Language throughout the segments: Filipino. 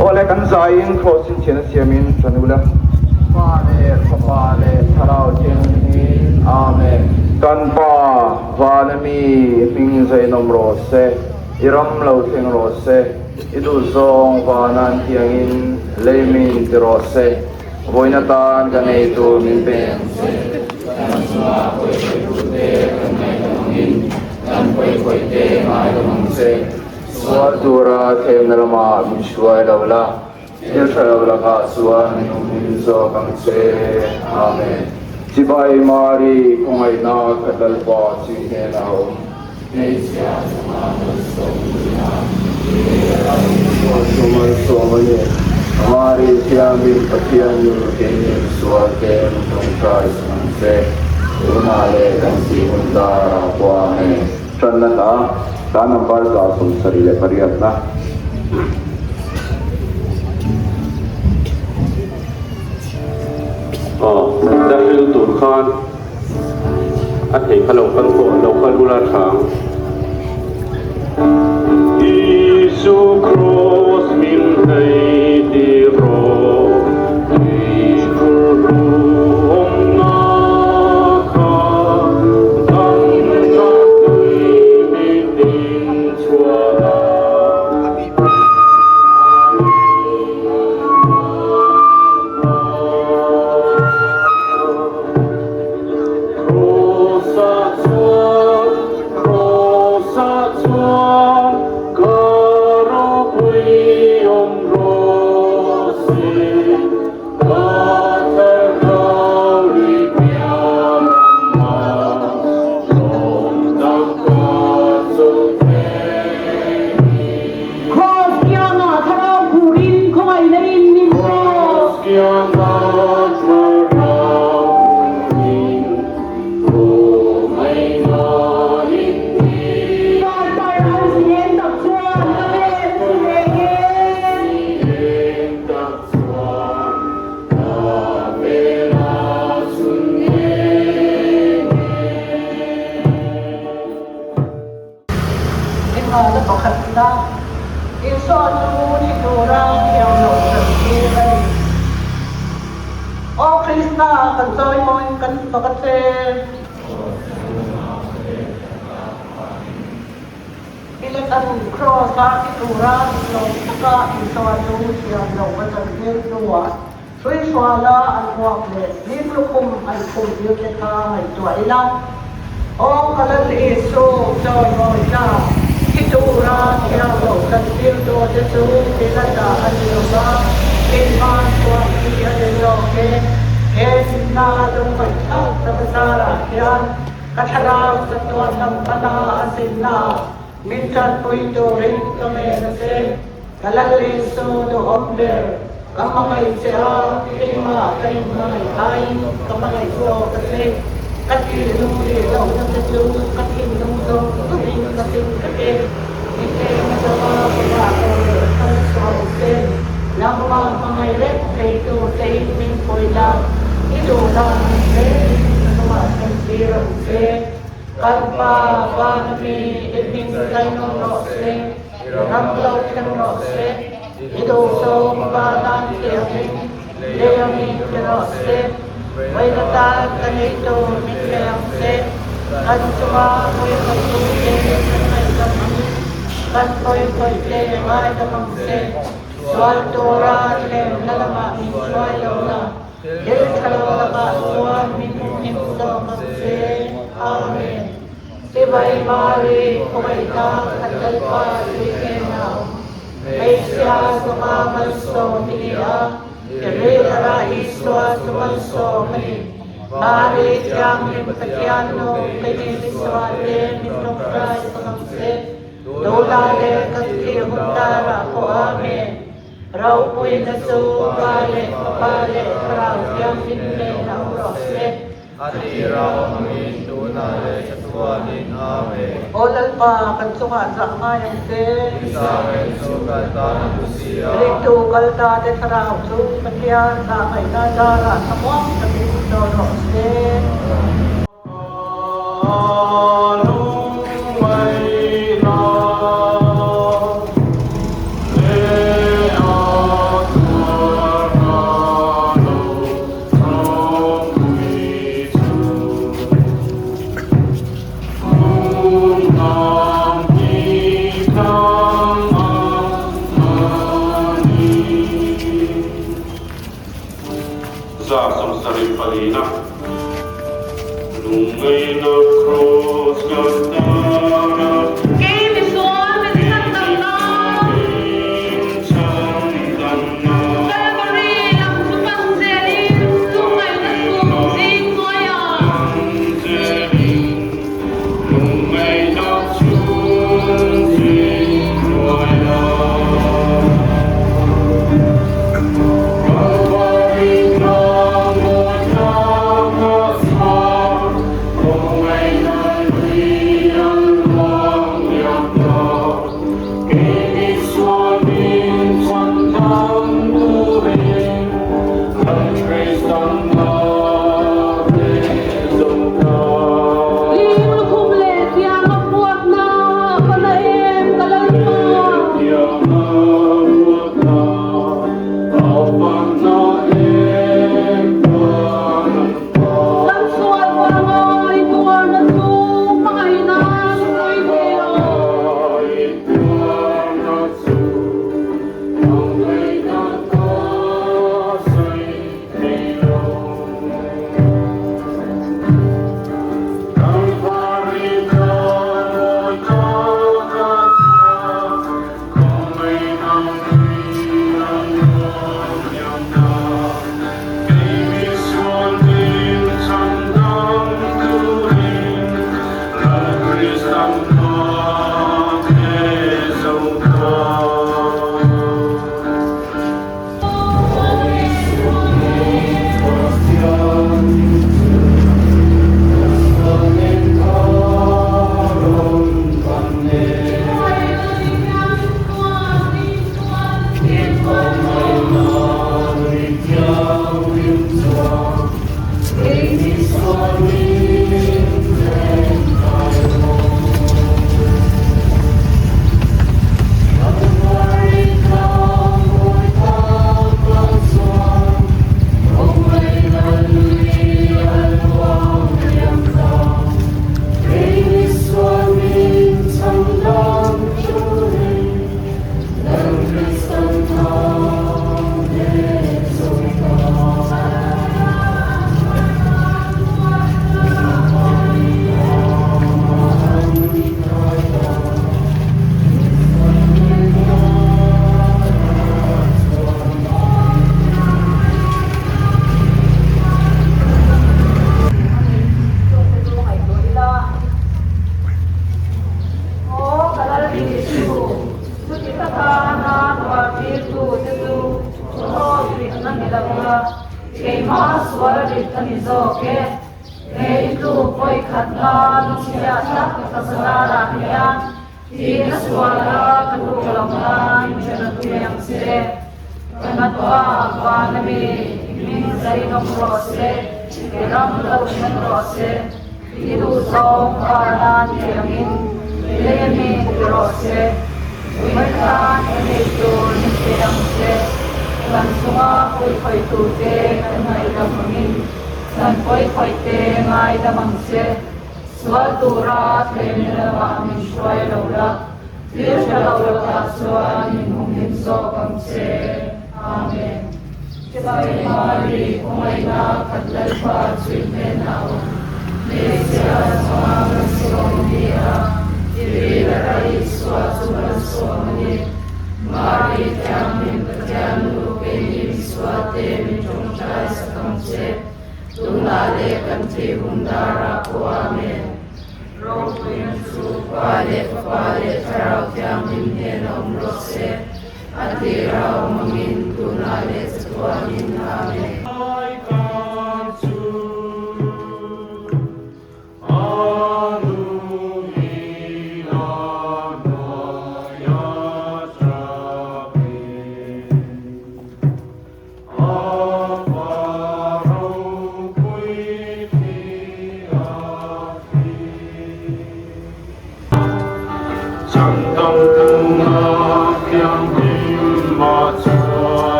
Oleh kan saing krosin chena siamin chanula Vale tharau chen amen kan pa vanami ming zai nom ro se iram lo theng ro se idu zong vanan tiangin leimin ti ro se voina tan kan ei tu min pen se kan swa koi tu te kan mai mangin kan koi te mai mang se Suara kem nama miswai lawla, irshawla ka suan minzo kamse, amen. Cibai mari kumai na kadal pa cihe nao. Nesya sumana somanya, mari siambil patian yurken suake mungkai kamse, unale kamsi untara puane. Chandana Tanam Barza Sari Pariyatna Dahil Turkhan at hey kalaukan ko local ulatang Isu cross min hay di ro Minsan po ito rin kami nasi kalaliso do omber kamangay siya kima ay kamangay ko kasi katiluri daw na tatlo katiluro tuwing kasi hindi masama pagkako ang sawse lang mga electric to saving po lang ito lang na sumasang sirang Kalpa Vanami Ibing Kaino Rose, Ramblaw Kan Rose, Idoso Badan Tiamin, Leamin Rose, Vaidata Kanito Nikyamse, Kansuma Koy Koy Kanay Kankoy Koy May Damamse, Swaltora Lem Lalama Swalona, Ilkalawala Suwan Minimdo Kamse, Amen. Sibay mari kumaita at alpari kenao. May siya sumamalso niya. Kirira iswa sumalso mali. Mari siyang limpatiano kiniliswate mitungkay pangamse. Dulale kasi huntara ko amen. Raw po'y nasubale, kapale, raw siyang binme na urose. Atira amin tunay sa tuwanin amen. Olal pa kansunga sa mayang se. Isa'y sugal ta ng lusiya. Riktugal ta de sarao su patiyan sa kay nadara sa muang sa piso rose. Saripalina nung may na-cross ka tara Hãy subscribe cho kênh Ghiền Mì Gõ để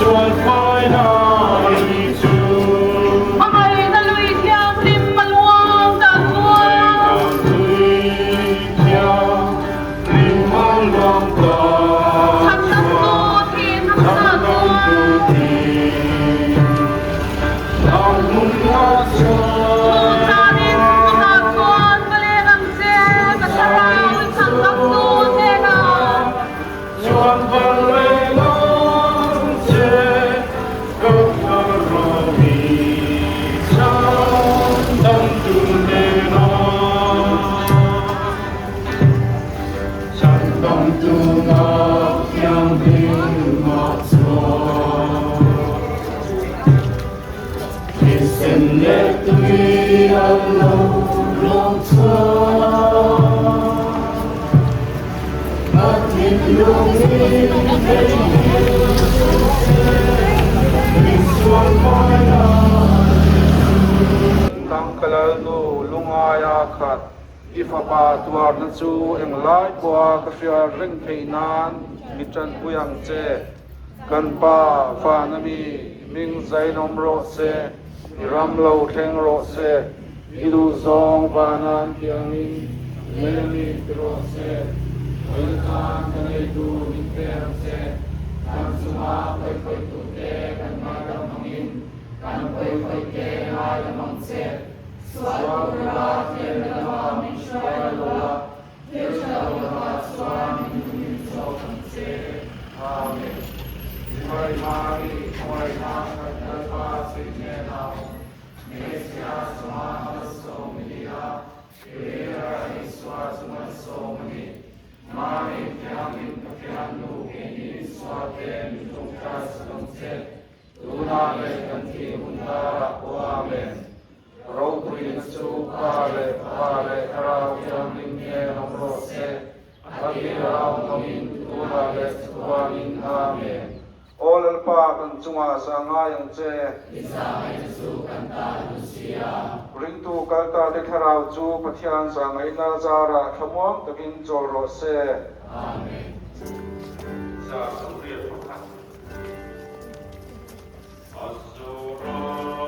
không bỏ lỡ Tang kalal nu lungaya khat ifapa tuar na chu englai kwa ka fiar ring theinan mitran puyang che kan pa fa na mi ming zai nom ro se ram lo theng ro se idu zong pa nan tiang in melani ro se oi kan kan ei du min per se kan suma koi koi tu te kan ma ra mangin kan koi koi ke ha ya mang se swara te na ma mi shwa la te cha la swami mi so kan se amen Mai mari mai na ka pa se ne na Mesya suma so miya era iswa suma so mi mari kyamin kyan nu ke ni swa te mi tung ka sung se tuna le kan ti hunda o amen ro prin su pare ara kyamin ke no ro se akira no min tuna le swa min amen Olal pa kan chunga sa ngayang che ring tu kalta de tharau chu pathian sa ngai na zara thamong takin chol ro se amen 자, 우리의 폭탄. 아수라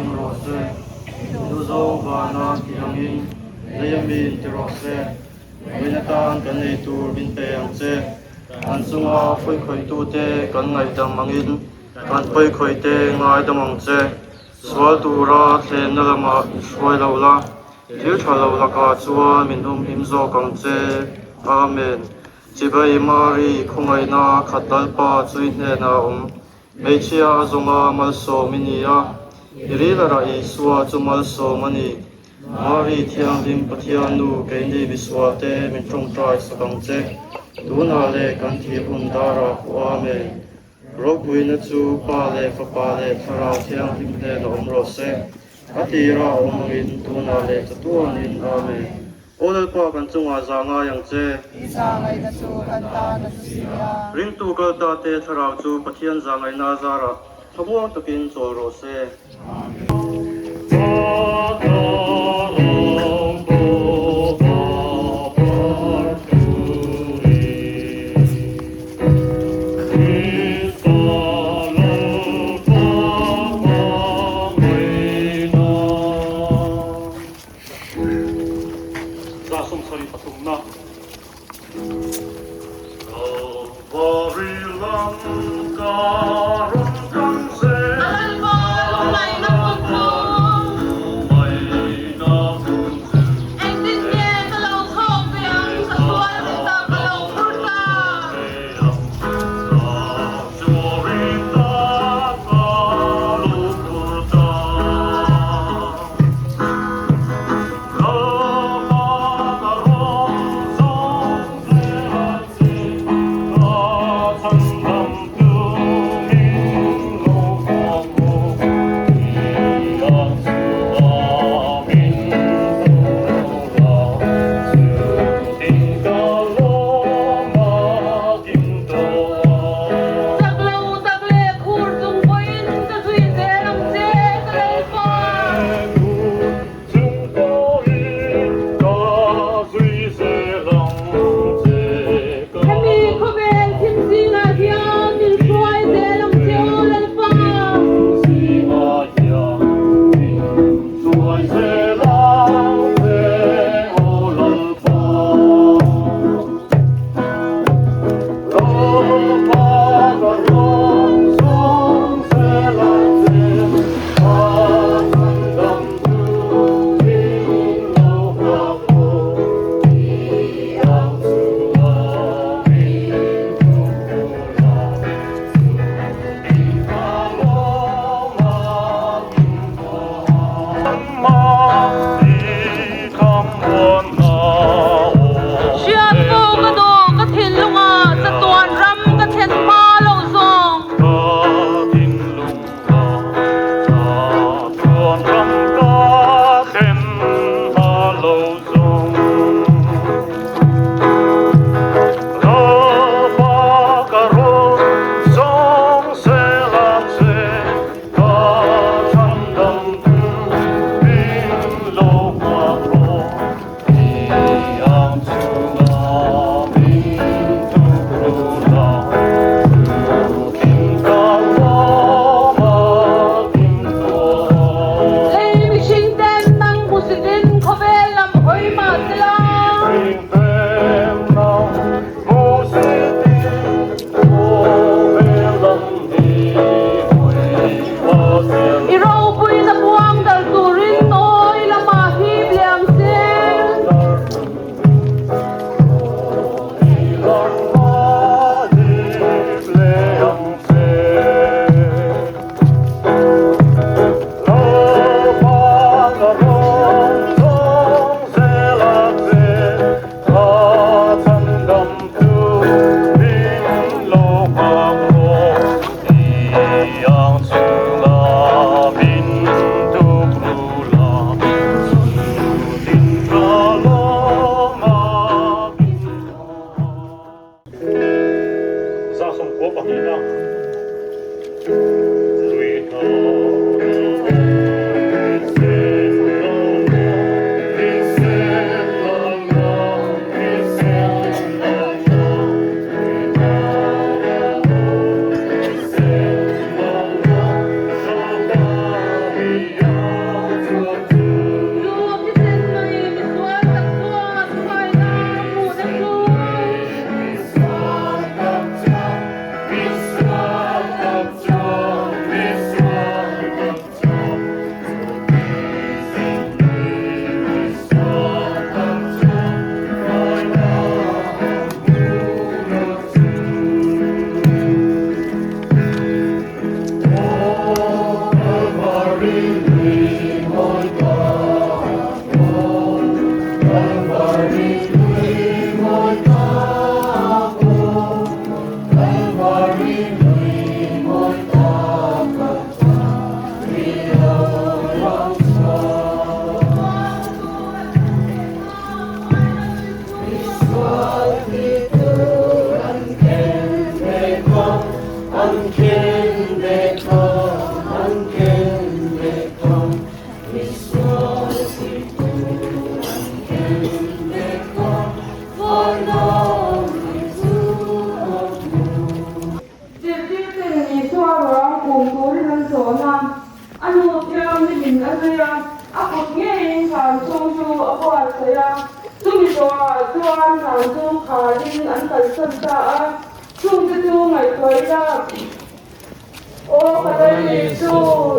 rose, Nuzo Vana Tiangin, Layamin Tirose, Winatan Kanay Tur Binte Angse, Ansunga Pui Koi Tute, Kanay Damangin, Kan Pui Koi Te Ngai Damangse, Swal Tura Ten Nalama Shwai Laula, Liu Chalaula Ka Chua Minhum Himzo Kamse, Amen. Chibai Mari Kungai Na Katalpa Chuine Na Meichia Zonga Malso Minia, Irilara Iswa Chumalso Mani, Mari Tiang Lim Patianu Kaini Biswate Mintrong Trai Sakangche, Duna Le Kanti Undara Amen. Rogwina Chu Pale Kapale Tara Tiang Lim Le Nomrose, Atira Omangin Duna Le Tatuanin Amen. Odal pa kan chunga zanga yang che Zangai na su kanta na su siya. ring tu kal ta te tharau chu pathian zangai na zara thamuang takin choro se 송소리 파통나 버릴랑 가롱 강세 Yeah. Nazaya, ako ngayon sa susu ako at saya, sumisoa, tuan na su karin ang kalsada, sumiso ngay koyla. O kadal Yesu,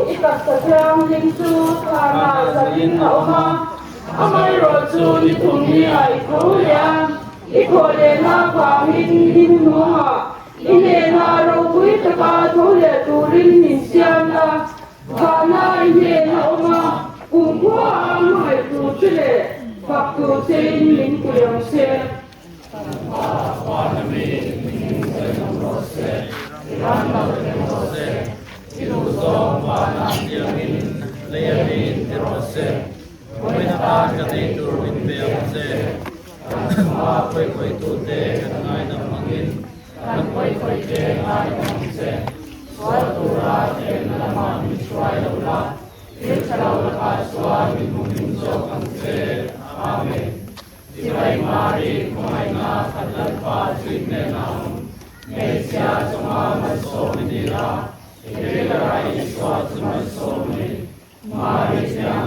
ikasasyang Yesu, kana sa linhauma, amay rosu ni Tumia ikuya, ikole na pangin hinunga, ine na rokuy taka tole turin nisyana, kana ine na uma, kungkwa amay tutile, faktu sen lingkuyang se. Maria,